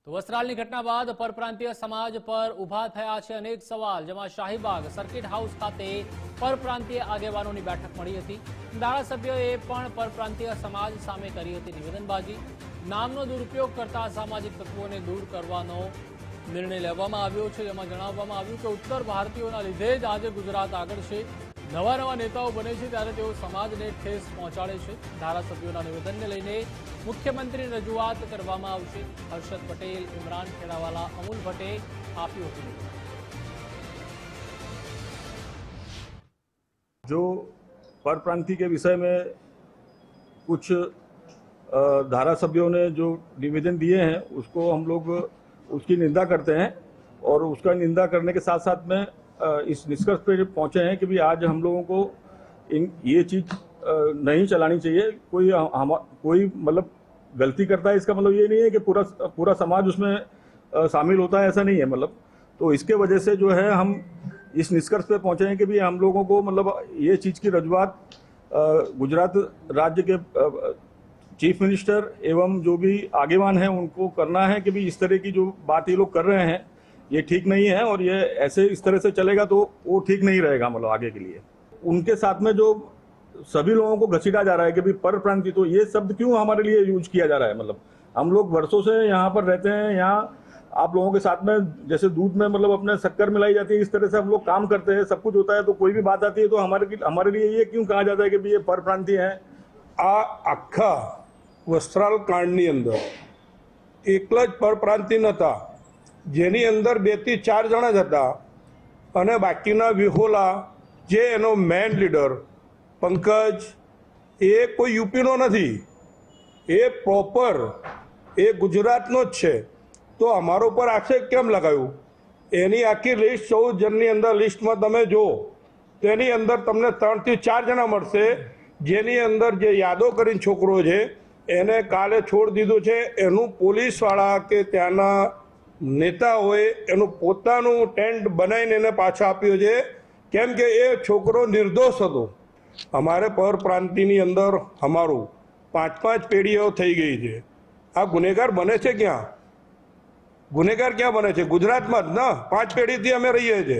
તો વસ્ત્રાલની ઘટના બાદ પરપ્રાંતીય સમાજ પર ઊભા થયા છે અનેક સવાલ, જેમાં શાહીબાગ સર્કિટ હાઉસ ખાતે પરપ્રાંતીય આગેવાનોની બેઠક મળી હતી। ધારાસભ્યોએ પણ પરપ્રાંતીય સમાજ સામે કરી હતી નિવેદનબાજી। નામનો દુરુપયોગ કરતા સામાજિક તત્વોને દૂર કરવાનો નિર્ણય લેવામાં આવ્યો છે, જેમાં જણાવવામાં આવ્યું કે ઉત્તર ભારતીયોના લીધે જ આજે ગુજરાત આગળ છે। નવા નવા નેતાઓ બને છે ત્યારે તેઓ સમાજને ઠેસ પહોંચાડે છે। ધારાસભ્યોના નિવેદનને લઈને મુખ્યમંત્રીની રજૂઆત કરવામાં આવશે। હર્ષદ પટેલ, ઇમરાન ખેડાવાલા, અમૂલ ભટ્ટે આપ્યું હતું। जो परप्रांति के विषय में कुछ धारासभ्यों ने जो निवेदन दिए हैं उसको हम लोग उसकी निंदा करते हैं और उसका निंदा करने के साथ साथ में इस निष्कर्ष पे पहुंचे हैं कि भी आज हम लोगों को ये चीज़ नहीं चलानी चाहिए। कोई मतलब गलती करता है इसका मतलब ये नहीं है कि पूरा समाज उसमें शामिल होता है, ऐसा नहीं है। मतलब तो इसके वजह से जो है हम इस निष्कर्ष पे पहुंचे हैं कि भी हम लोगों को मतलब ये चीज़ की रजूआत गुजरात राज्य के चीफ मिनिस्टर एवं जो भी आगेवान हैं उनको करना है कि भी इस तरह की जो बात ये लोग कर रहे हैं ये ठीक नहीं है और ये ऐसे इस तरह से चलेगा तो वो ठीक नहीं रहेगा। मतलब आगे के लिए उनके साथ में जो सभी लोगों को घसीटा जा रहा है कि भी परप्रांति, तो ये शब्द क्यों हमारे लिए यूज किया जा रहा है। मतलब हम लोग वर्षों से यहाँ पर रहते हैं, यहाँ आप लोगों के साथ में जैसे दूध में मतलब अपने शक्कर मिलाई जाती है, इस तरह से हम लोग काम करते हैं, सब कुछ होता है। तो कोई भी बात आती है तो हमारे लिए ये क्यों कहा जाता है कि भी ये परप्रांति हैं। आ आखा वस्त्राल कांडनी अंदर एकला ज परप्रांति नता, जेनी अंदर 2 થી 4 जणा ज हता अने बाकीना विहोला जे एनो मेन लीडर पंकज ए कोई यूपीनो नहीं, ए प्रॉपर ए गुजरातनो ज छे। तो अमारो पर आक्षेप केम लगाव्યું? एनी आखी लिस्ट 14 जननी अंदर लिस्ट में तमे जो तेनी अंदर तमने 3 થી 4 जना मळशे, जेनी अंदर जे यादव करीने छोकरो छे एने काले छोड़ दीधो छे। एनु पोलीसवाळा के त्याना नेताओए एनु पोतानुं टेન્ટ बनावीने एने पाछो आप्यो छे, केम के ए छोकरो निर्दोष हतो। अमारे परप्रांतिनी अंदर अमारुं 5-5 पेढ़ीओ थई गई छे। आ गुनेगार बने छे क्यां? गुनेगार क्या बने छे? गुजरात में ज ना 5 पेढ़ी थी अमे रहीए छे।